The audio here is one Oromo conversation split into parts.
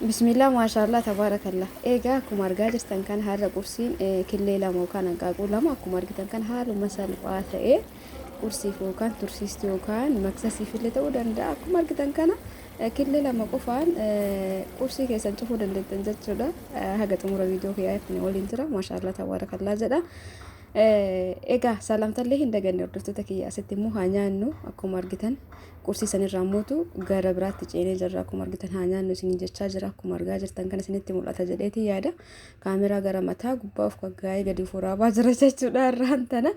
Bismillah maashaallah tabaarakallah. Egaa akkuma argaa jirtan kan har'a qursiin killee lama yookaan hanqaaquu lama akkuma argitan kan haaluma salphaa ta'ee qursiif yookaan tursiistuu yookaan maksasiif illee ta'uu danda'a. Akkuma argitan kana killee lama qofaan qursii keessan cufuu dandeettan jechuudha. Haga xumura viidiyoo kiyyaatti waliin jira. Maashaallah tabaarakallah jedha. Egaa salaamtallee hin daganne hordoftoota kiyya asitti immoo haa nyaannu akkuma argitan qursii sanirraa mootu gara biraatti ceenee jirra akkuma argitan haa nyaannu isin jechaa jira akkuma argaa jirtan kana isinitti mul'ata jedheeti yaada kaameraa gara mataa gubbaa of kaggaa'ee gadi furaabaa jira jechuudha irraan tana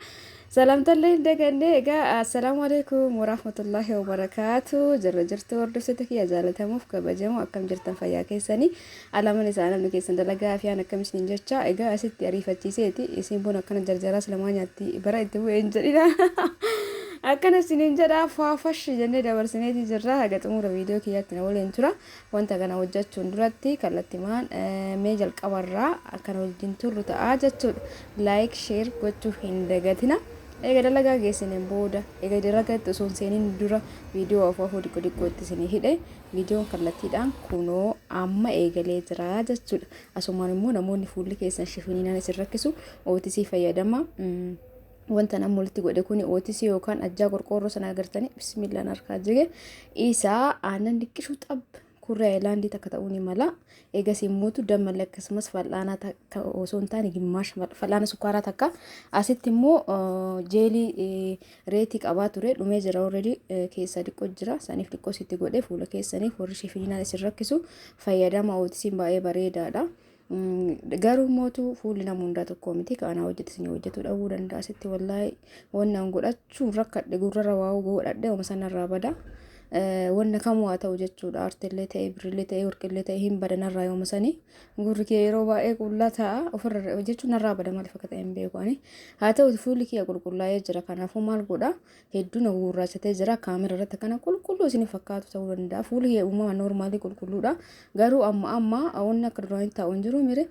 salaamtallee hin daganne egaa assalaamu alaykum warahmatullahi wabarakaatu jirra jirtu hordoftoota kiyya jaalatamuuf kabajamu akkam jirtan fayyaa keessanii alaman isaa namni keessan dalagaa fi aan akkam isin jecha egaa asitti ariifachiiseeti isin buna akkana jarjaraas lamaa nyaatti bara itti bu'een jedhina akkana isiniin jedha faafash jennee dabarsineeti jirra haga xumura viidiyoo kiyyaatti na waliin tura wanta kana hojjechuun duratti kallattimaan mee jalqabarraa akkana wajjin turru ta'aa jechuudha laayik sheer gochuu hin dagatina eega dalagaa geessinen booda eega dalagaatti osoo hin seeniin dura viidiyoo afoo dhiqqoo itti isinii hidhe viidiyoon kallattiidhaan kunoo amma eegalee jira jechuudha asumaan immoo namoonni fuulli keessan shifiniinaan isin rakkisu ootisii fayyadama wanta namni walitti godhe kun ootisii yookaan ajjaa qorqoorroo sana agartanii bismillaan harkaa jige isaa aannan dhiqqishu xab kurraa eelaandii takka ta'uu ni mala eegas immoo dammalee akkasumas fal'aanaa takka osoo hin taane gimmaash fal'aana sukkaaraa takka asitti immoo jeelii reetii qabaa ture dhumee jira already keessa dhiqqoo jira saniif dhiqqoo sitti godhe fuula keessaniif warri shifiniinaan isin rakkisu fayyadama ootisiin baay'ee bareedaadha. Garuu mootu fuulli nama hundaa tokko miti kaanaa hojjetisni hojjetu dhabuu danda'a sitti wallaahi wannan godhachuun rakkadhe gurrarra waa godhadhe oma sanarraa bada wanna kamuu haa ta'u jechuudha artillee ta'e birrillee ta'e warqillee ta'e hin badanarraa yooma sanii gurri kee yeroo baay'ee qullaa ta'a ofirra jechuun narraa bada maaliif akka ta'e hin beeku ani haa ta'u fuulli kee qulqullaa'ee jira kanaafuu maal godha hedduun gurraachatee jira kaamera irratti kana qulqulluu isin fakkaatu ta'uu danda'a fuulli kee uumama noormaalii qulqulluudha garuu amma wanni akka duraan ta'u hin jiru mire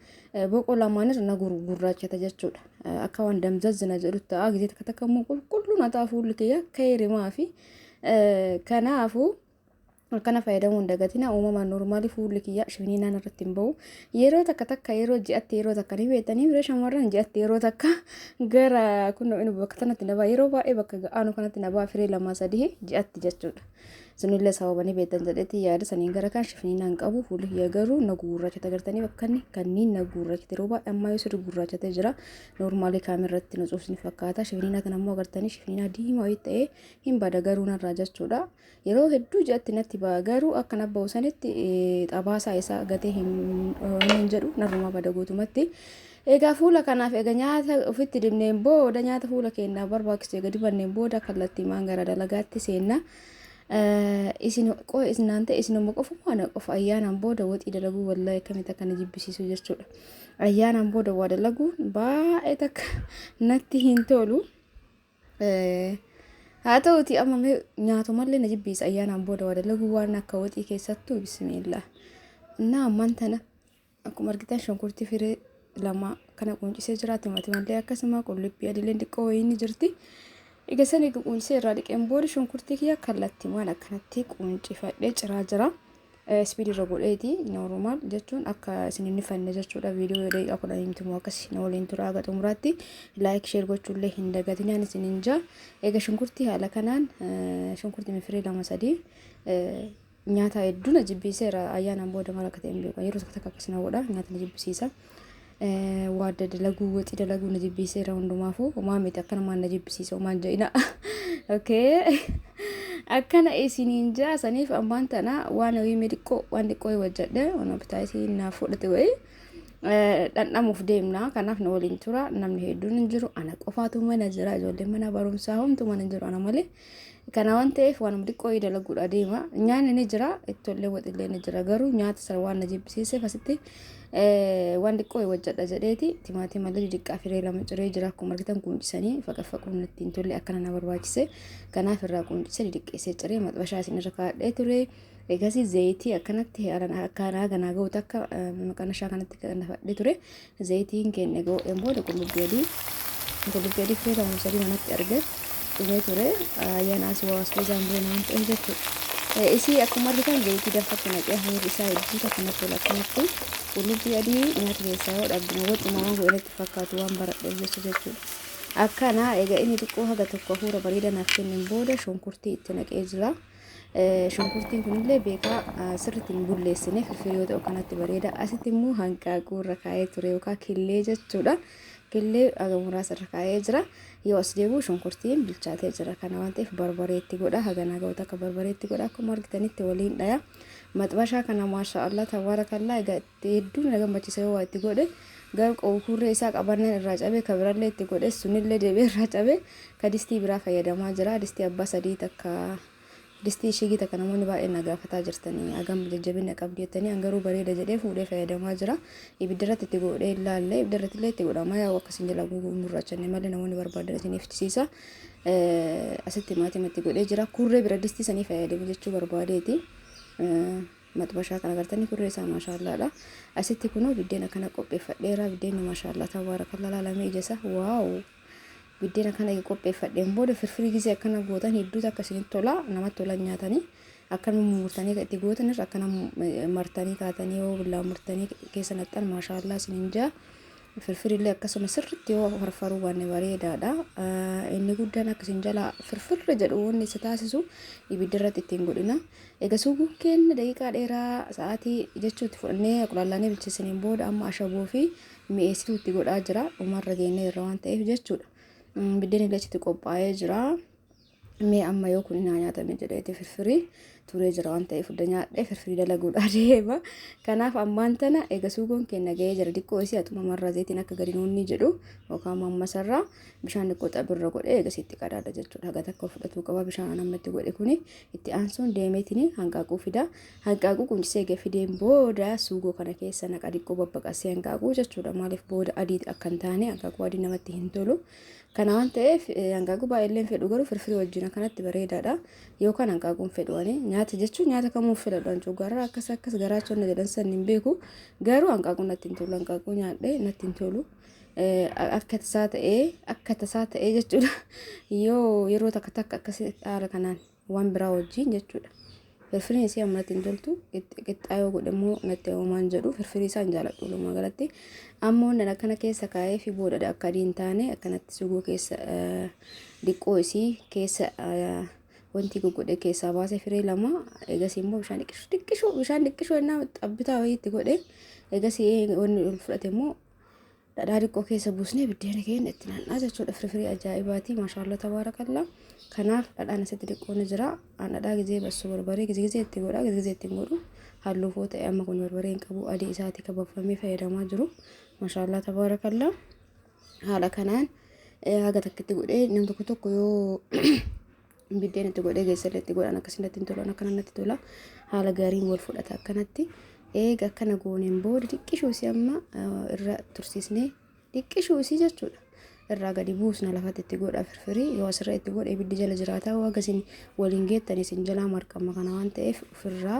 boqoo lamaan irra gurraachata jechuudha akka waan damzazzina jedhu ta'a gisee takka takka immoo qulqulluu na ta'a fuulli kee akka hirimaa fi kanaafu akkana fayyadamuu hin dagatina uumamaan noormaalii fuulli kiyya shifiniinaan irratti hin bahu yeroo takka yeroo ji'atti yeroo takka ni beektanii bira shamarran ji'atti yeroo takka gara kunoo inni bakka kanatti nabaa yeroo baay'ee bakka ga'aanu kanatti nabaa firee lama sadii ji'atti jechuudha sunillee sababanii beektan jedhetti yaada saniin gara kan shifiniinaan qabu fuulli kiyya garuu na gurraachate agartanii bakkanni kanniin na gurraachate yeroo baay'ee ammaa yoo sirri gurraachatee jira noormaalii kaamerratti na cuufsini fakkaata shifiniinaa kana ammoo agartanii shifiniinaa diimaa wayii ta'ee hin bada garuu narraa jechuudha yeroo hedduu ji'atti natti ba'a garuu akka nabba'u sanitti xabaasaa isaa gatee hin jedhu narruma bada guutumatti egaa fuula kanaaf egaa nyaata ofitti dibneen booda nyaata fuula keenyaa barbaachisu egaa dibanneen booda kallattiimaan gara dalagaatti seenna isin naante isin qofumaan qofa ayyaanaan booda waxii dalaguu wallahi akkamitti akkana jibbisiisu jechuudha ayyaanaan booda waa dalaguu baay'ee takka natti hin tolu haa ta'uti amma nyaatumallee na jibbisiisa ayyaanaan booda waa dalaguu waan akka waxii keessattuu bismillah na amman tana akkuma argitan shunkurtii firee lama kana quncisee jira timaatimallee akkasuma qullubbii adiileen xiqqoo wayii jirti egasanii quncise irraa dhiqeen booda shunkurtii kiyya kallattimaan akkanatti quncifadhee ciraa jira speed irra godheeti normal jechuun akka isin inni fanne jechuudha viidiyoo daqiiqaa 10 immoo akkas na waliin tura haga xumuraatti like share gochuullee hin dagatinaan isin inja eega shunkurtii haala kanaan shunkurtii firee lama sadii nyaata hedduun jibbisiiseera ayyaanaan booda maal akka ta'e hin beeku yeroo takka akkas na godha nyaata na jibbisiisa waada dalaguu waxii dalaguu na jibbisiiseera hundumaafuu homaa miti akkana maan na jibbisiisa homaan jedhina okay akkana isiniin jaasaniif ammaan tana waan hawii xiqqoo waan xiqqoo wajjadhe waan bitaatii naaf fudhate wayi dhandhamuuf deemna kanaaf na waliin tura namni hedduun hin jiru ana qofaatu mana jira ijoolleen mana barumsaa homtu mana jiru ana malee kana waan ta'eef waan xiqqoo dalaguudha deema nyaanni ni jira ittollee waxillee ni jira garuu nyaata sana waan na jibbisiiseef asitti waan xiqqoo wajjadha jedheeti timaatima illee xiqqaa firee lama ciree jira akkuma argitan quncisanii faqaffaquun ittiin tolle akkana na barbaachise kanaaf irraa quncisee dhiqqeessee ciree maxbashaa isin irra kaadhee ture egasii zayitii akkanatti akkanaa ganaa ga'u takka maqanashaa kanatti kan fadhee ture zayitiin kenne ga'een booda qullubbii adii firee lama sadii manatti arge dhumee ture ayyaanaas waasoo jaambee nama ta'e jechuudha isii akkuma argitan zayitii danfatti naqee hafuurri isaa hedduu kanatti tola kanatti qullubbii adii nyaata keessaa yoo dhabdina wacuma waan godhanitti fakkaatu waan baradheef jechuudha. Akkana egaa inni xiqqoo haga tokko hafuura bareeda naaf kennin booda shunkurtii itti naqee jira. Shunkurtiin kunillee beekaa sirriitti hin bulleessine firfirii yoo ta'u kanatti bareeda. Asitti immoo hanqaaquu irra kaa'ee ture yookaan killee jechuudha. Killee haga muraasa irra kaa'ee jira. Yoo as deebi'u shunkurtiin bilchaatee jira. Kana waan ta'eef barbareetti godha. Haganaa ga'uuta akka barbareetti godha. Akkuma argitanitti waliin dhaya. Maxbashaa kana maashaallah tabaarakallaa egaa hedduu na gammachiisa yoo itti godhe. Garuu kurree isaa qabannaan irraa cabee kabirallee itti godhe sunillee deebi'ee irraa cabee ka distii biraa fayyadamaa jira. Distii abbaa sadii takka distii shigii takka namoonni baay'een na gaafataa jirtanii agam jajjabina qabdi jettanii garuu bareeda jedhee fuudhee fayyadamaa jira. Ibidda irratti itti godhee ilaallee ibidda irratti illee itti godhama yaa akkasiin jala murraachannee malee namoonni barbaadan isin iftisiisa. Asitti maatiin itti godhee jira. Kurree bira distii sanii fayyadamu jechuu barbaadeeti. Maxbashaa kana agartanii kurree isaa maashaallaadha. Asitti kunoo biddeena kana qopheeffadheera. Biddeenni maashaallah tabaarakallaa laalamee ija isaa waaw. Biddeena kana qopheeffadheen booda firfirii gisee akkana gootan hedduutu akkasinitti tola namatti tola nyaatanii akkana murtanii itti gootan irra akkana martanii kaatanii yoo billaa murtanii keessa naqxan maashaallah isiniin jaa. Firfirillee akkasuma sirriitti yoo farfaruu waan bareedaadha. Inni guddaan akkasiin jala firfirri jedhu wanni isa taasisu ibidda irratti ittiin godhina. Egaa suuguun keenya daqiiqaa dheeraa sa'aatii jechuutti fudhannee qulaallaanee bilcheessaniin booda amma ashaboo fi mi'eessituu itti godhaa jira. Umarra geenye irra waan ta'eef jechuudha. Biddeen illee achitti qophaa'ee jira. Mee amma yoo kun nyaatame jedheeti firfirii turee jira waan ta'eef fudda nyaadhee firfirii dalaguudhaa deema. Kanaaf ammaan tana egaa suugoon keenya ga'ee jira. Diqqoo isii atuma marra zayitiin akka gadi nuunni jedhu yookaan mammasarraa bishaan diqqoo xabirra godhee egaa sitti qadaada jechuudha. Haga takka fudhatuu qaba bishaan ammatti godhe kuni itti aansuun deemeetiin hanqaaquu fida. Hanqaaquu qunchisee egaa fideen booda suugoo kana keessa naqa diqqoo babbaqasee hanqaaquu jechuudha. Maaliif booda adii akka hin taane hanqaaquu adii namatti hin tolu. Kana waan ta'eef hanqaaquu baay'een fedhu garuu firfirii wajjin kanatti bareedaadha. Yookaan hanqaaquun fedhuani nyaata jechuun nyaata kamuuf fedhadhaan cuugarraa akkas garaachonna jedhan san hin beeku garuu hanqaaquun natti hin tolu. Hanqaaquu nyaadhee natti hin tolu. Akka tasaa ta'ee jechuudha. Yoo yeroo takka akkas haala kanaan waan biraa wajjin jechuudha. Firfiriin isii amma natti hin toltu qixxaayoo godhamoo natti uumaan jedhu firfirii isaan jaaladhu lumaa galatti. Ammoo wannan akkana keessa kaa'ee fi boodadha akka adii hin taane akkanatti sugoo keessa diqqoo isii keessa wanti goggodhe keessaa baasee firee lama eegas immoo bishaan dhiqqishoo innaa xabbitaa wayiitti godhe eegas wanni ol fudhate immoo dhadhaa diqqoo keessa buusnee biddeena keenya itti naannaa jechuudha. Firfirii ajaa'ibaati maashaallah tabaarakallaa. Kanaaf dhadhaan asitti diqqoon jira. Dhadhaa gizee bassuu barbaree gizee itti godha gizee itti godhu halluu foo ta'e amma kun barbaree hin qabu adii isaati kabaffamee fayyadamaa jiru. Maashaallah tabaarakallaa. Haala kanaan haga takkitti godhee nam tokko yoo biddeen itti godhee geessallee itti godhan akkasitti hin tolan akkanatti tola. Haala gaariin wal fudhata akkanatti. Eega akkana gooneen booda dhiqqishuu isii amma irra tursiisnee dhiqqishuu isii jechuudha. Irraa gadi buusna lafatti itti godha firfirii yoo asirra itti godhe ibiddi jala jiraata waa gasin waliin geettanii isin jalaa marqama kana waan ta'eef ofirraa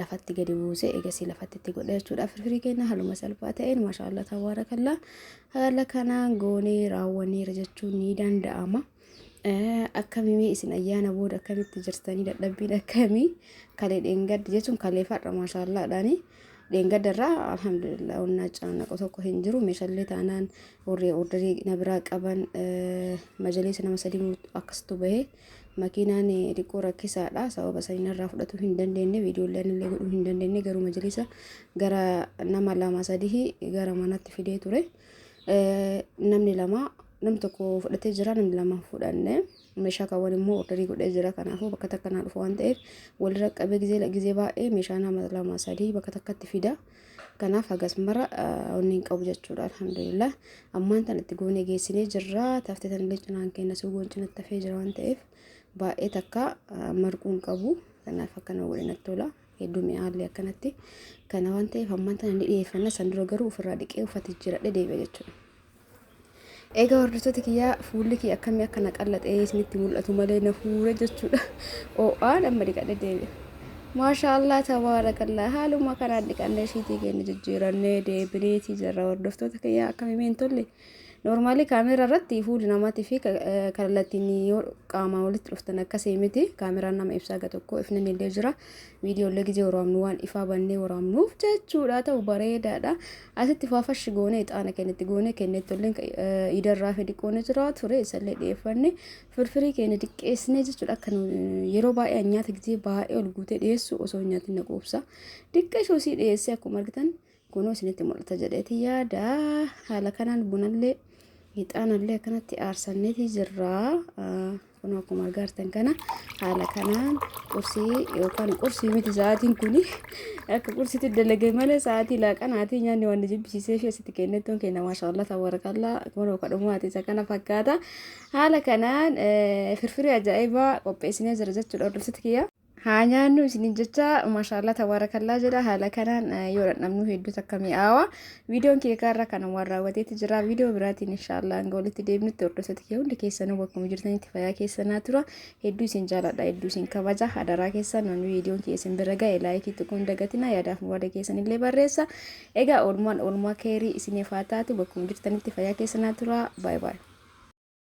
lafatti gadi buuse eegasii lafatti itti godha jechuudha. Firfirii keenya haaluma salphaa ta'een maashaallah tabaarakallaa haala kanaan goonee raawwanneera jechuun ni danda'ama. Akkamii isin ayyaana booda akkamitti jirtanii dadhabbiin akkamii kalee dheengadda jechuun kalee fadha maashaallaadhaani dheengaddarraa alhamdulillah onnaa caannaqo tokko hin jiru meeshaalee taanaan ordarii na biraa qaban majaliisa nama sadii akkasitu bahee makiinaan xiqqoo rakkisaadha sababa sanarraa fudhatu hin dandeenye viidiyoolee illee godhuu hin dandeenye garuu majaliisa gara nama lama sadii gara manatti fidee ture namni lama nam tokko fudhatee jira namni lama fudhanne meeshaa kaawwan immoo ordarii godhee jira. Kanaafuu bakka takka naa dhufu waan ta'eef walirra qabee gizee baay'ee meeshaa nama lama sadii bakka takkatti fida. Kanaaf hagas mara onni hin qabu jechuudha alhamdulillah. Ammaan tan itti goonee geessinee jirra. Taaftee tan illee cinaan keenya suugoon cinatti hafee jira waan ta'eef baay'ee takka marquu hin qabu. Kanaaf akkana godhee natti tola. Hedduu mi'aallee akkanatti. Kana waan ta'eef ammaan tan inni dhiyeeffanna san dura garuu ofirraa dhiqee uffata jijjiiradhee deebi'e jechuudha. Egaa hordoftoota kiyyaa fuulli kiyya akkamii akka naqallatee isinitti mul'atu malee na fuure jechuudha. Oo'aan amma dhiqadhee deebi'e. Maashaallah tabaarakallaa haaluma kanaan dhiqannee shiitii keenya jijjiirannee deebineetii jirra hordoftoota kiyyaa akkamii meen tolle Normally kaamera irratti fuul namaati fi kallattiin yoo qaama walitti dhuftan akkasii miti. Kaameraan nama ibsaa tokko ifni illee jira. Viidiyoo illee gizee waraabnu waan ifaa bannee waraabnuuf jechuudha. Ta'u bareedaadha. Asitti faafashi goone ixaana kennetti goone kennetti illee idarraa fi dhiqoone jira ture isallee dhiyeeffanne firfirii keenya diqqeessine jechuudha. Akka yeroo baay'ee nyaata gizee baay'ee ol guutee dhiyeessu osoo nyaatiin na quubsa. Diqqeessuu si dhiyeessee akkuma argitan kunoo isinitti mul'ata jedheeti yaada. Haala kanaan bunallee ixaanallee akkanatti aarsanneeti jirra. Kunoo akkuma argartan kana haala kanaan qursii yookaan qursii miti sa'aatiin kuni akka qursiitti dalagee malee sa'aatii laaqanaatii nyaanni waan jibbisiisee fi asitti kennettoon kenna maashaallah tabaarakallaa kunoo kadhumuuti isa kana fakkaata. Haala kanaan firfirii ajaa'ibaa qopheessinee jira jechuudha hordoftoota kiyya. Haa nyaannu isiniin jecha maashaallah tabaarakallaa jedha. Haala kanaan yoo dadhabnu hedduu takka mi'aawa. Viidiyoon keekaarra kana waan raawwateeti jira. Viidiyoo biraatiin inshaallah hanga walitti deebinutti hordoftoota kiyya hundi keessanuu bakkuma jirtanitti fayyaa keessanaa tura. Hedduu isin jaaladha, hedduu isin kabaja. Hadaraa keessan namni viidiyoon keessan bira ga'e laayikii xiqqoo hin dagatina. Yaadaaf waada keessan illee barreessa. Egaa oolmaa keerii isiniif haa taatu bakkuma jirtanitti fayyaa keessanaa tura. Baay baay.